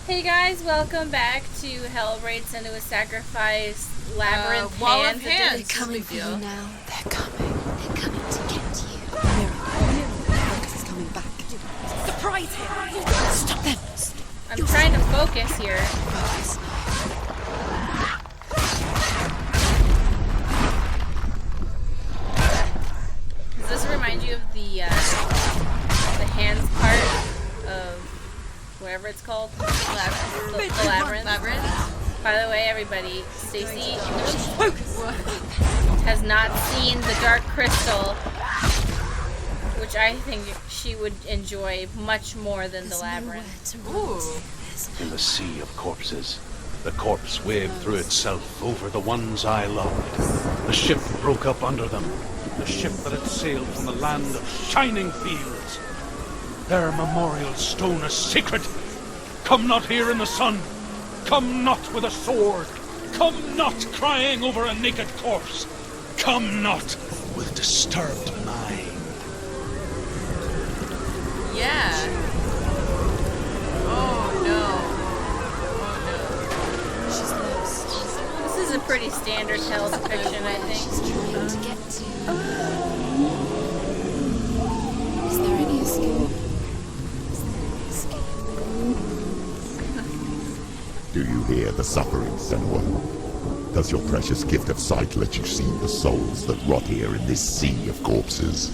Hey guys, welcome back to Hellblade Senua Sacrifice Labyrinth Wall Hands. of Hands. They're coming for you now. They're coming. They're coming to get you. Focus is coming back. Surprise him! Stop them! I'm trying to focus here. Focus. Does this remind you of the hands part of whatever it's called? The labyrinth. By the way, everybody, Stacy has not seen the Dark Crystal, which I think she would enjoy much more than the labyrinth. In the sea of corpses, the corpse waved through itself over the ones I loved. The ship broke up under them, the ship that had sailed from the land of shining fields. Their memorial stone is sacred. Come not here in the sun. Come not with a sword. Come not crying over a naked corpse. Come not with disturbed mind. Yeah. Oh no. She's lost. This is a pretty standard Hell depiction, I She's think. trying to get to. Is there any escape? Do you hear the suffering, Senua? Does your precious gift of sight let you see the souls that rot here in this sea of corpses?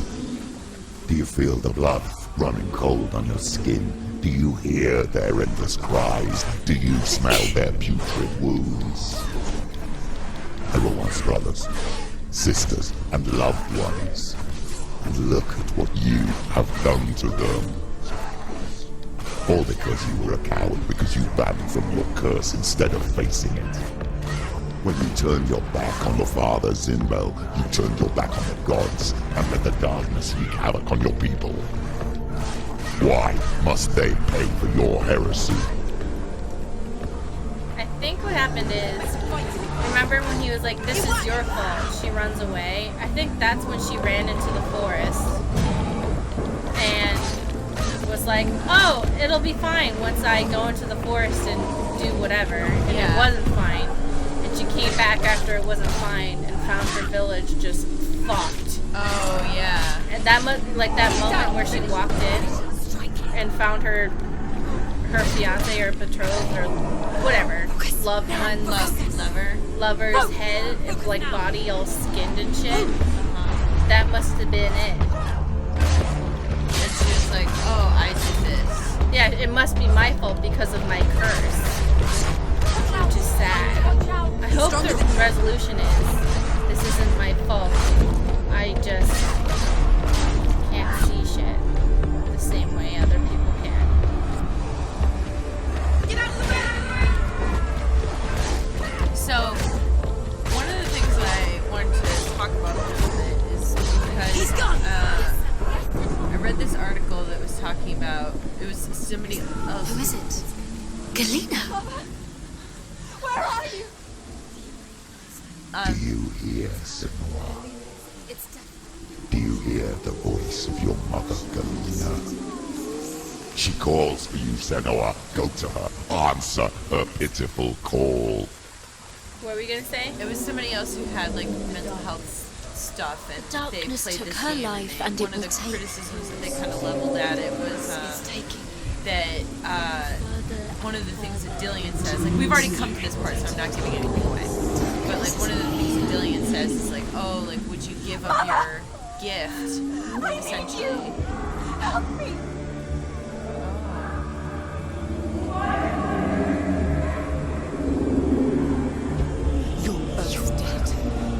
Do you feel the blood running cold on your skin? Do you hear their endless cries? Do you smell their putrid wounds? They were once brothers, sisters, and loved ones. And look at what you have done to them. All because you were a coward, because you ran from your curse instead of facing it. When you turned your back on the Father Zinbel, you turned your back on the gods, and let the darkness wreak havoc on your people. Why must they pay for your heresy? I think what happened is, remember when he was like, this is your fault, she runs away? I think that's when she ran into the forest. And was like, oh, it'll be fine once I go into the forest and do whatever. And it wasn't fine. And she came back after it wasn't fine and found her village just fucked. Oh yeah. And that like that moment where she walked in and found her fiance or betrothed or whatever, loved one, lover's head, and like body all skinned and shit. That must have been it. And she was like, oh, I did this. Yeah, it must be my fault because of my curse. Which is sad. I hope the resolution is, this isn't my fault. I just can't see shit the same way other people can. So, one of the things I wanted to talk about a little bit is because I read this article that was talking about, it was somebody else. Who is it? Galena. Where are you? Do you hear, Senua? Do you hear the voice of your mother, Galena? She calls for you, Senua. Go to her. Answer her pitiful call. What were we gonna say? It was somebody else who had like mental health stuff, and they Darkness played took this her game, life, and and one it of will the take. criticisms that they kind of leveled at it was It's taking. that one of the things that Dillian says, like we've already come to this part, so I'm not giving anything away. But like one of the things that Dillian says is like, oh, like would you give up your gift, essentially? Help me! You're both dead.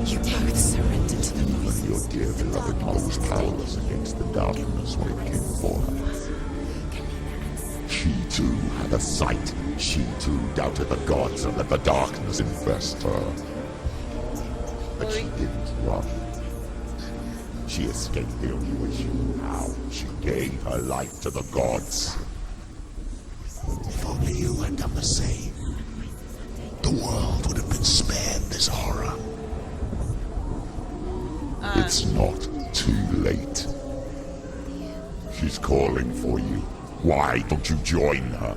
You both surrendered to the When voices. your dear beloved was powerless against the darkness when it came for her. She too had a sight. She too doubted the gods and let the darkness infest her. But she didn't run. She escaped the only way she knew how. She gave her life to the gods. If only you had done the same, the world would have been spared this horror. It's not too late. She's calling for you. Why don't you join her?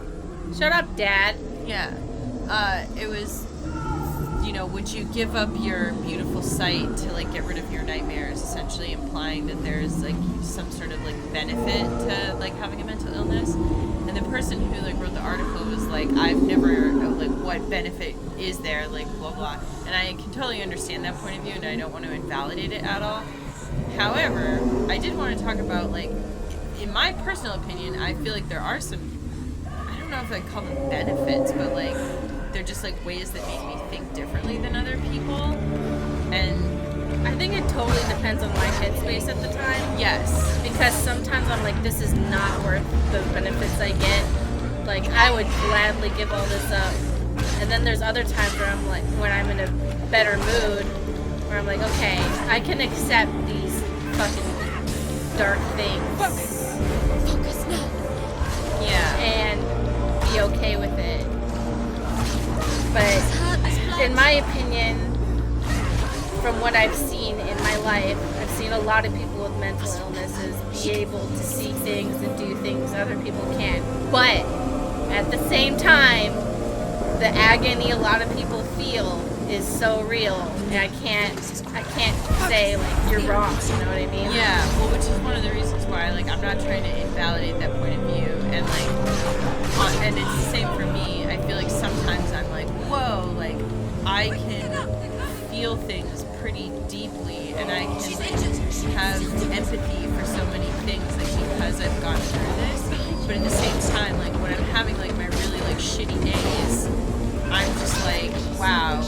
Shut up, Dad. Yeah. It was, would you give up your beautiful sight to, like, get rid of your nightmares, essentially implying that there's, like, some sort of, like, benefit to, like, having a mental illness? And the person who, like, wrote the article was like, I've never, like, what benefit is there, like, blah, blah. And I can totally understand that point of view, and I don't want to invalidate it at all. However, I did want to talk about, like, in my personal opinion, I feel like there are some, I don't know if I call them benefits, but, like, they're just, like, ways that make me think differently than other people. And I think it totally depends on my headspace at the time. yes. Because sometimes I'm like, this is not worth the benefits I get. Like, I would gladly give all this up. And then there's other times where I'm like, when I'm in a better mood, where I'm like, okay, I can accept these fucking dark things. Focus now. Yeah. And be okay with it. But in my opinion, from what I've seen in my life, I've seen a lot of people with mental illnesses be able to see things and do things other people can't. But at the same time, the agony a lot of people feel is so real, and I can't say like you're wrong. You know what I mean? Yeah, well, which is one of the reasons why, like, I'm not trying to invalidate that point of view, and like, and it's the same for me. I feel like sometimes I'm like, whoa, like, I can feel things pretty deeply, and I can like, have empathy for so many things, like, because I've gone through this. But at the same time, like, when I'm having like my really like shitty days, I'm just like, wow,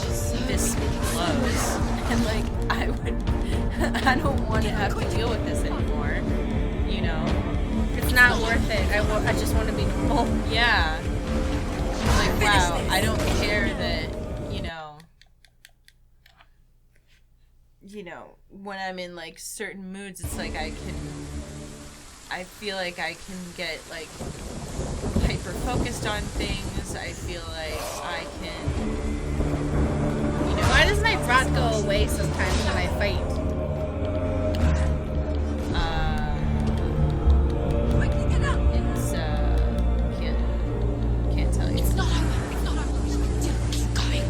this blows. And like, I don't want to have to deal with this anymore, you know? It's not worth it. I just want to be normal. Yeah. Like, wow, I don't care that, when I'm in like certain moods, it's like I feel like I can get like hyper focused on things. I feel like I can, Why does my rot go away sometimes when I fight? It's can't tell you. It's not over. It's not over. Keep going.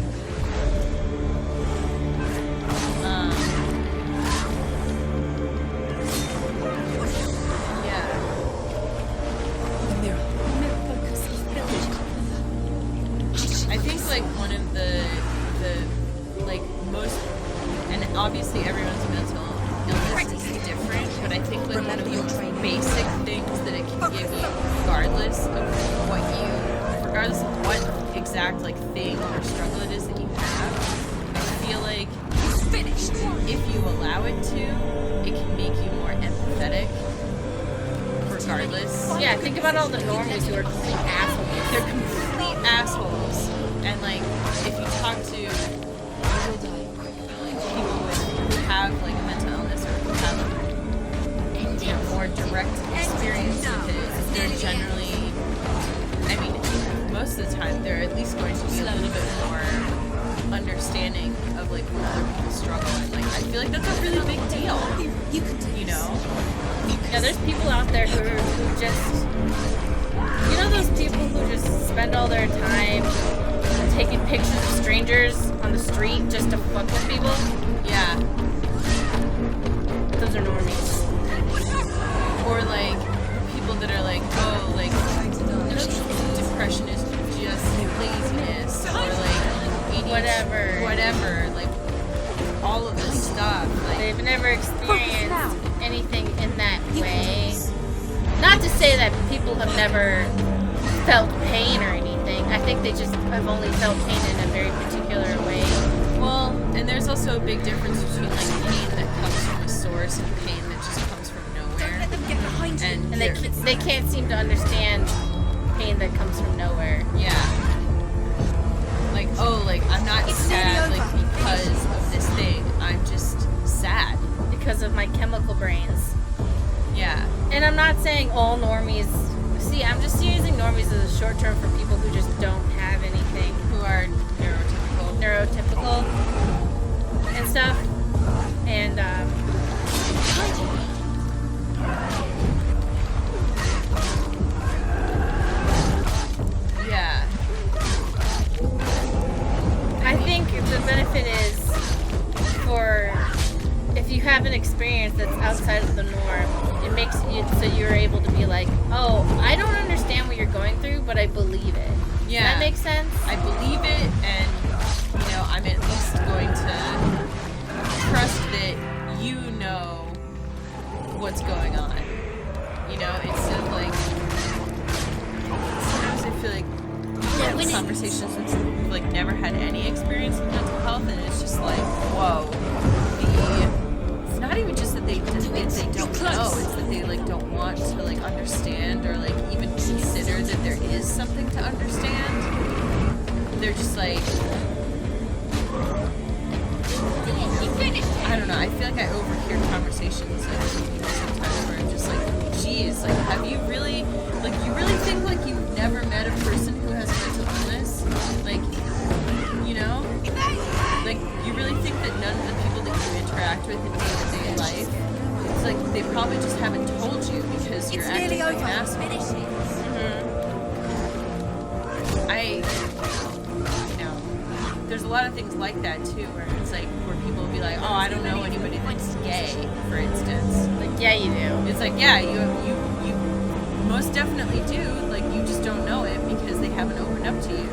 Yeah. Mirror focus. I think like one of the like most, and obviously everyone's mental illness is different, but I think like one of the most basic things that it can give you, regardless of what exact like thing or struggle it is that you have, I feel like if you allow it to, it can make you more empathetic. Regardless. Yeah, think about all the normies who are complete assholes. They're complete assholes. And like, if you talk to people who have like a mental illness or who have more direct experience with it, they're generally, I mean, most of the time they're at least going to be a little bit more understanding of like when other people struggle. And like, I feel like that's a really big deal. You know? Yeah, there's people out there who just, those people who just spend all their time taking pictures of strangers on the street just to fuck with people. Yeah. Those are normies. Or like people that are like, oh, like, depression is just laziness, or like whatever, like all of this stuff. Like, They've never experienced anything in that way. Not to say that people have never felt pain or anything. I think they just have only felt pain in a very particular way. well, and there's also a big difference between like pain that comes from a source and pain that just comes from nowhere. And they can't seem to understand pain that comes from nowhere. Yeah. Like, oh, like, I'm not sad, like, because of this thing. I'm just sad. Because of my chemical brains. Yeah. And I'm not saying all normies. See, I'm just using normies as a short term for people who just don't have anything. Who are Neurotypical and stuff. And, yeah. you have an experience that's outside of the norm, it makes you so you're able to be like, oh, I don't understand what you're going through, but I believe it. Yeah. Does that make sense? I believe it, and I'm at least going to trust that you know what's going on. Instead of like, sometimes I feel like have conversations with people who've like never had any experience with mental health, and it's just like, whoa. It's not even just that they don't know, it's that they like don't want to like understand or like even consider that there is something to understand. They're just like, I don't know, I feel like I overhear conversations like sometimes where I'm just like, geez, like have you really, like you really think like you've never met a person who has mental illness? Like, like you really think that none of the people that you interact with in day-to-day life, it's like they probably just haven't told you because you're acting like an asshole. There's a lot of things like that too, where it's like where people will be like, oh, I don't know anybody that's gay, for instance. Like, yeah, you do. It's like, yeah, you most definitely do. Like, you just don't know it because they haven't opened up to you.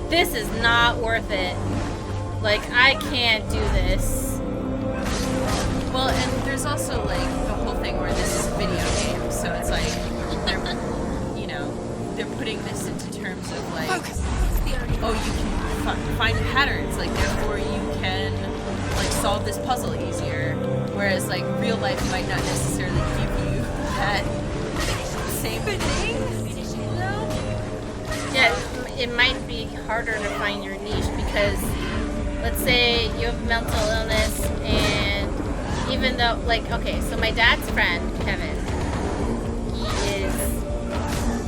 This is not worth it. Like, I can't do this. Well, and there's also, like, the whole thing where this is a video game, so it's like, they're, they're putting this into terms of, like, oh, you can find patterns, like, therefore you can, like, solve this puzzle easier. Whereas, like, real life might not necessarily give you that same thing, Yeah. It might be harder to find your niche because, let's say you have mental illness, and even though, like, okay, so my dad's friend, Kevin, he is,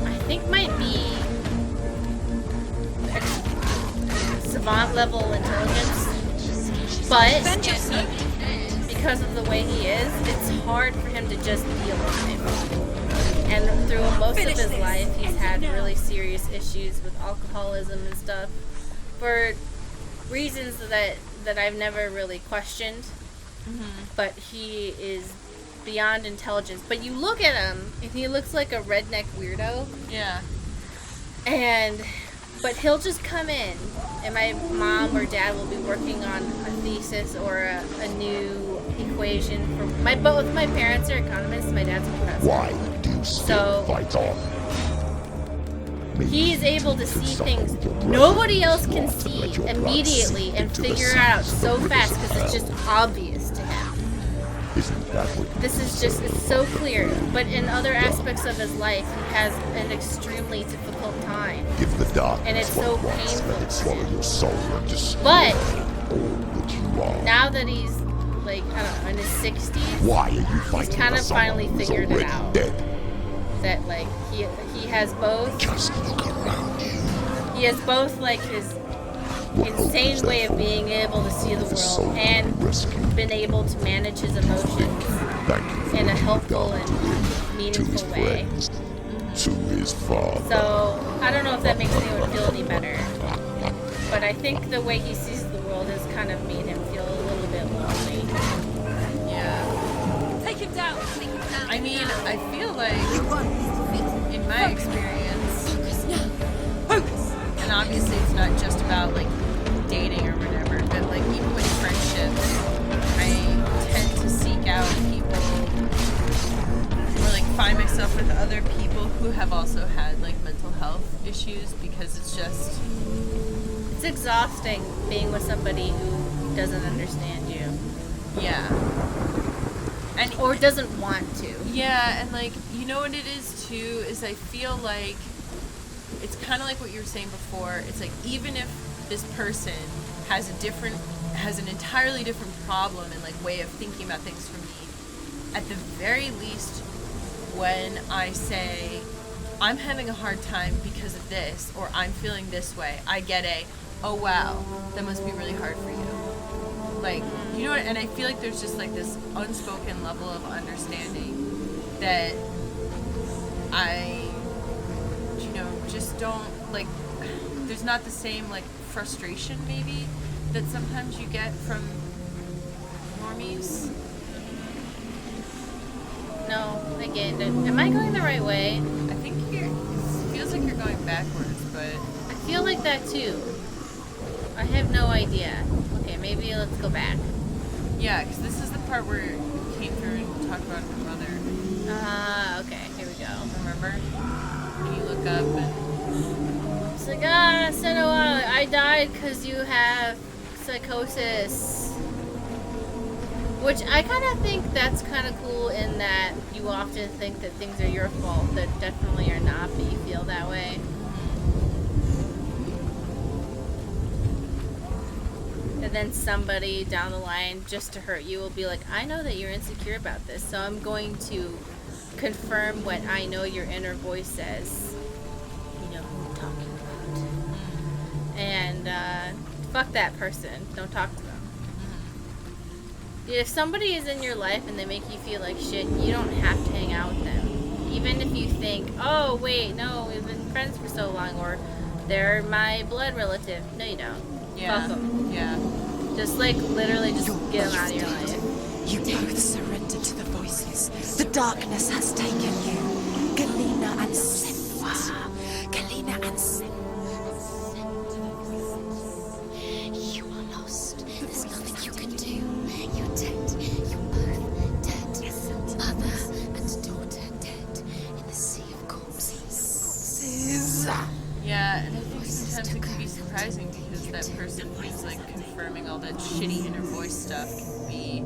I think might be savant level intelligence, but because of the way he is, it's hard for him to just be alive. And through most of his life, he's had really serious issues with alcoholism and stuff for reasons that I've never really questioned. But he is beyond intelligence. But you look at him, and he looks like a redneck weirdo. Yeah. But he'll just come in, and my mom or dad will be working on a thesis or a new equation. Both my parents are economists. My dad's a professor. Why do you still fight on? He's able to see things nobody else can see immediately and figure it out so fast because it's just obvious to him. Isn't that what This is just, it's so clear. But in other aspects of his life, he has an extremely difficult time. give the darkness And it's what so it wants, painful let it swallow your soul and destroy But all that you are? now that he's, like, I don't know, in his 60s, Why are you fighting kind for of someone finally who's figured it already out. dead? that, like, he has both, Just look around you. he has both, like, his What hope insane is way there of for being able to see the the soul world to and be rescued? been able to manage his emotions Thank you for in a what you've helpful done and to his meaningful way. friends, to his father. So, I don't know if that makes anyone feel any better, but I think the way he sees the world has kind of made him feel a little bit lonely. Yeah. Take him down. Take him down. I mean, I feel like, in my experience, Focus. and obviously it's not just about, like, dating or whatever, but, like, even with friendships, I tend to seek out people, or, like, find myself with other people who have also had, like, mental health issues, because it's just, It's exhausting being with somebody who doesn't understand you. Yeah. And Or doesn't want to. yeah, and like, you know what it is too, is I feel like it's kind of like what you were saying before. It's like, even if this person has an entirely different problem and like way of thinking about things from me, at the very least, when I say, I'm having a hard time because of this, or I'm feeling this way, I get oh wow, that must be really hard for you. Like, you know what, and I feel like there's just like this unspoken level of understanding that I, just don't, like, there's not the same, like, frustration, maybe, that sometimes you get from normies. No, I get it. Am I going the right way? I think it feels like you're going backwards, but... I feel like that too. I have no idea. Okay, maybe let's go back. Yeah, because this is the part where you came through and talked about her mother. Okay, here we go. Remember? And you look up and... It's like, Senua, I died because you have psychosis. Which I kind of think that's kind of cool in that you often think that things are your fault that definitely are not, but you feel that way. And then somebody down the line, just to hurt you, will be like, I know that you're insecure about this, so I'm going to confirm what I know your inner voice says. You know who I'm talking about. And fuck that person. Don't talk to them. If somebody is in your life and they make you feel like shit, you don't have to hang out with them. Even if you think, oh wait, no, we've been friends for so long, or they're my blood relative. No, you don't. Yeah. Fuck them. Yeah. Just like literally just get them out of your life. You both surrender to the voices. The darkness has taken you. Galena and Senua. Galena and Senua. You are lost. There's nothing you can do. You're dead. You're both dead. Mother and daughter dead in the sea of corpses. Yeah, and I think sometimes it can be surprising because that person who's like confirming all that shitty inner voice stuff can be,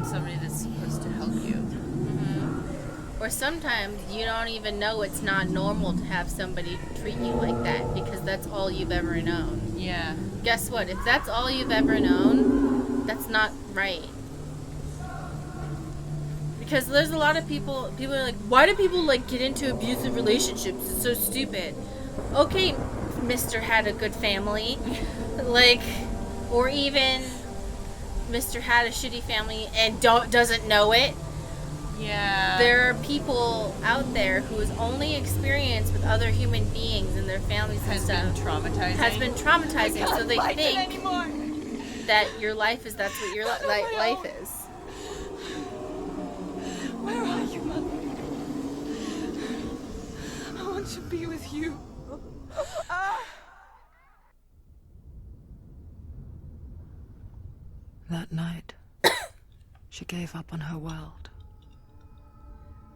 somebody that's supposed to help you. Mm-hmm. Or sometimes you don't even know it's not normal to have somebody treat you like that because that's all you've ever known. Yeah. Guess what? If that's all you've ever known, that's not right. Because there's a lot of people are like, why do people like get into abusive relationships? It's so stupid. Okay, Mr. had a good family. Like, or even Mr. had a shitty family and doesn't know it. Yeah. There are people out there whose only experience with other human beings and their families and stuff has been traumatizing, so they think that your life is that's what your life is. Where are you, Mother? I want to be with you. That night, she gave up on her world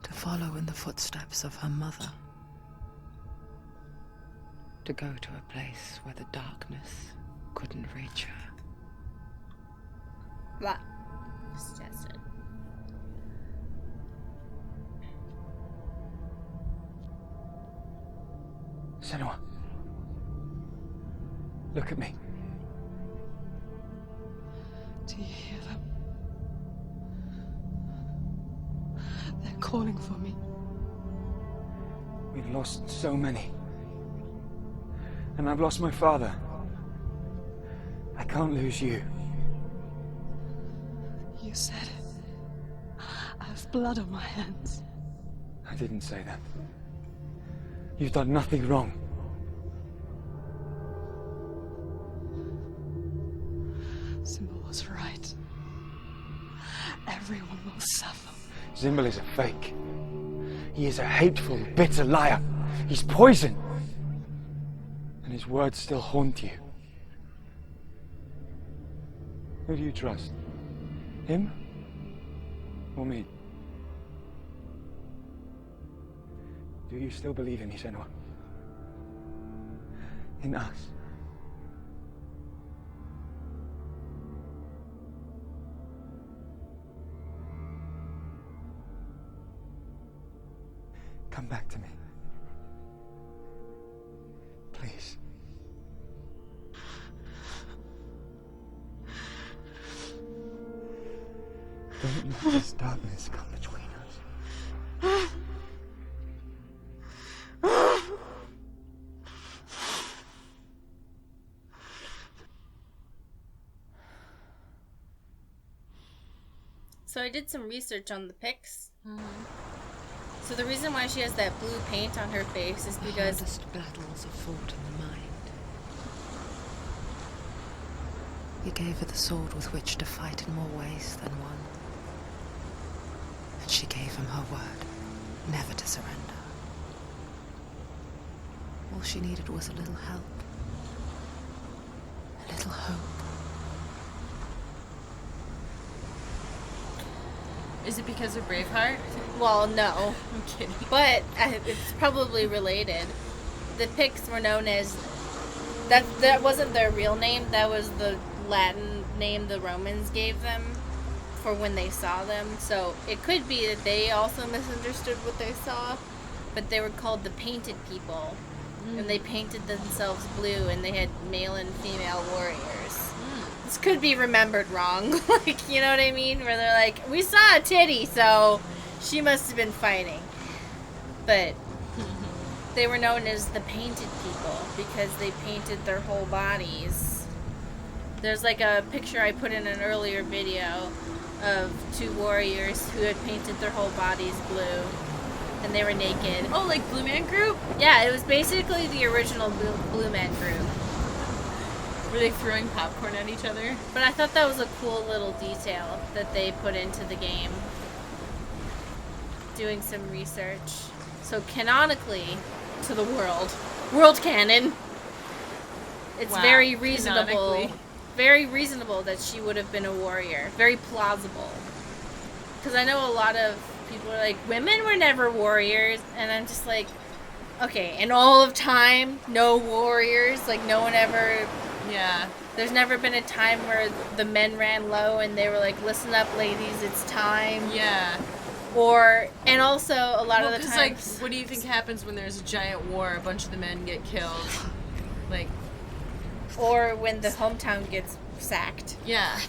to follow in the footsteps of her mother, to go to a place where the darkness couldn't reach her. What? Suggested. Senua, look at me. Do you hear them? They're calling for me. We've lost so many. And I've lost my father. I can't lose you. You said it. I have blood on my hands. I didn't say that. You've done nothing wrong. Symbol was right. Everyone will suffer. Zimbel is a fake. He is a hateful, bitter liar. He's poison. And his words still haunt you. Who do you trust? Him? Or me? Do you still believe in me, Senua? In us? come back to me. Please. Don't let this darkness come between us. So I did some research on the pics. So the reason why she has that blue paint on her face is because The hardest battles are fought in the mind. He gave her the sword with which to fight in more ways than one. And she gave him her word, never to surrender. All she needed was a little help. A little hope. Is it because of Braveheart? well, no, I'm kidding. but it's probably related. The pics were known as that wasn't their real name. That was the Latin name the Romans gave them for when they saw them. So it could be that they also misunderstood what they saw, but they were called the Painted People, and they painted themselves blue, and they had male and female warriors. This could be remembered wrong, like, you know what I mean? Where they're like, we saw a titty, so she must have been fighting. But they were known as the Painted People because they painted their whole bodies. There's like a picture I put in an earlier video of two warriors who had painted their whole bodies blue, and they were naked. Oh, like Blue Man Group? Yeah, it was basically the original Blue Man Group. Were they throwing popcorn at each other? But I thought that was a cool little detail that they put into the game. Doing some research. So canonically, to the world canon, it's Wow, very reasonable. canonically. Very reasonable that she would have been a warrior. Very plausible. Because I know a lot of people are like, women were never warriors. And I'm just like, okay, in all of time, no warriors. Like, no one ever... Yeah. There's never been a time where the men ran low and they were like, listen up, ladies, it's time. Yeah. Or, and also a lot of the 'cause, times... like, what do you think happens when there's a giant war, a bunch of the men get killed? Like... Or when the hometown gets sacked. Yeah.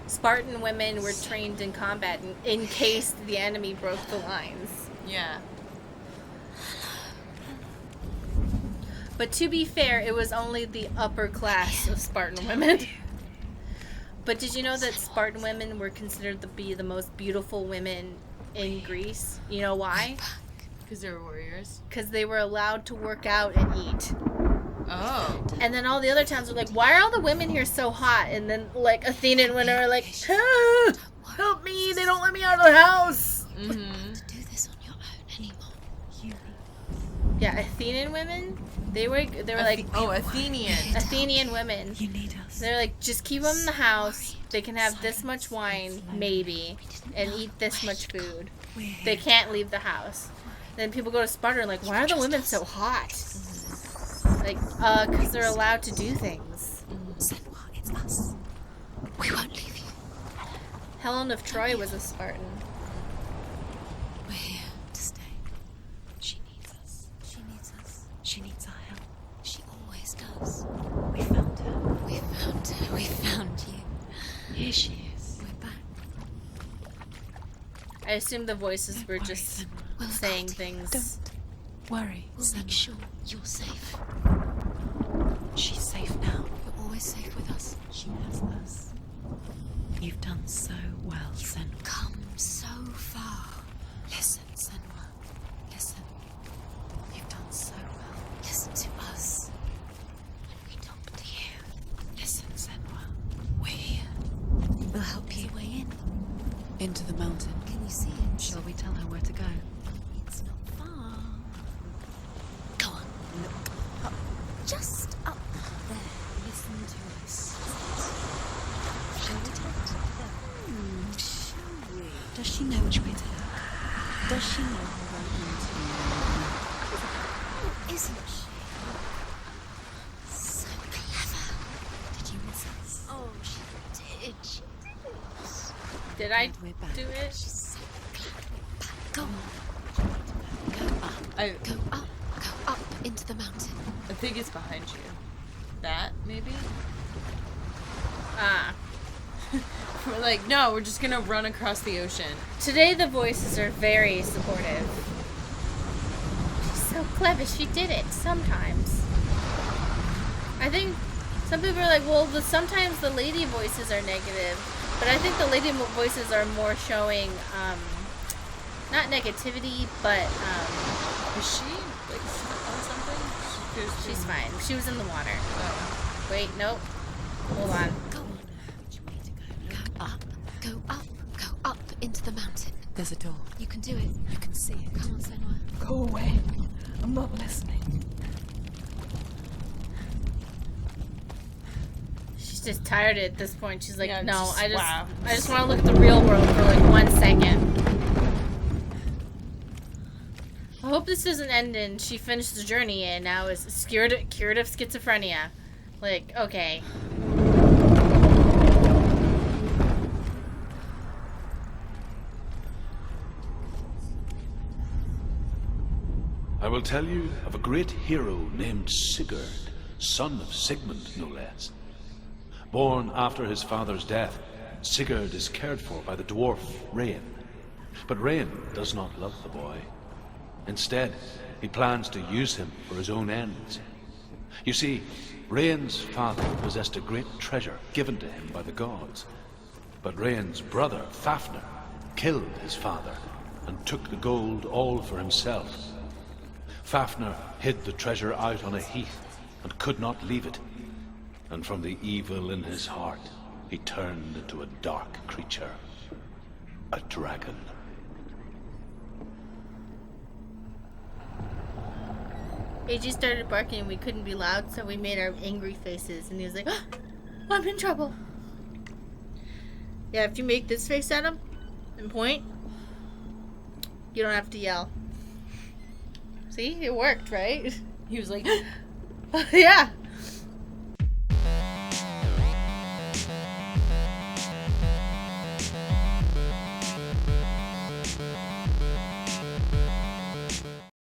Spartan women were trained in combat in case the enemy broke the lines. Yeah. But to be fair, it was only the upper class of Spartan women. But did you know that Spartan women were considered to be the most beautiful women in Greece? You know why? Because they were warriors. Because they were allowed to work out and eat. Oh. And then all the other towns were like, why are all the women here so hot? And then, like, Athenian women are like, ah, help me, they don't let me out of the house. To do this on your own anymore. Yeah, Athenian women, they were like, Oh, Athenian. Athenian women. You need us. They're like, just keep them in the house. They can have this much wine, maybe, and eat this much food. They can't leave the house. Then people go to Sparta and like, why are the women so hot? Like, because they're allowed to do things. Senua, it's us. We won't leave you. Helen of Troy was a Spartan. We're here to stay. She needs us. She needs us. She needs our help. She always does. We found her. We found her. We found you. Here she is. We're back. I assume the voices were just We'll look saying after you. things. Worry, We'll make sure you're safe. she's safe now. You're always safe with us. She has us. You've done so well, Senua. Come so far. Listen, Senua. Listen. You've done so well. Listen to us. And we talk to you. Listen, Senua. We're here. We'll help you. Way in. Into the mountain. Can you see it? Shall we tell her where to go? It's not far. Go on. Look up. Just up there. Listen to us. Shall we tell her? Shall we? Does she know which way to look? Does she know her way into Oh, isn't she? So clever. Did you miss us? Oh, she did. She did. Did I We're back. do it? She's so glad we're back. Go Go up into the mountain. I think it's behind you. That, maybe? Ah. We're like, no, we're just gonna run across the ocean. Today the voices are very supportive. She's so clever, she did it sometimes. I think some people are like, well, sometimes the lady voices are negative, but I think the lady voices are more showing, not negativity, but, Is she, like, stuck on something? she's fine. She was in the water. Oh. Wait, nope. Hold on. Go on. Go up into the mountain. There's a door. You can do it. You can see it. Come on, Senua. Go away. I'm not listening. She's just tired at this point. She's like, Yeah, no, just- I wow. just want to look at the real world for like 1 second. I hope this doesn't end in she finished the journey and now is cured of schizophrenia. Like, okay. I will tell you of a great hero named Sigurd, son of Sigmund, no less. Born after his father's death, Sigurd is cared for by the dwarf Rain. But Rain does not love the boy. Instead, he plans to use him for his own ends. You see, Rain's father possessed a great treasure given to him by the gods. But Rain's brother, Fafnir, killed his father and took the gold all for himself. Fafnir hid the treasure out on a heath and could not leave it. And from the evil in his heart, he turned into a dark creature. A dragon. AJ started barking and we couldn't be loud, so we made our angry faces. And he was like, oh, I'm in trouble. Yeah, if you make this face at him and point, you don't have to yell. See? It worked, right? He was like, Yeah.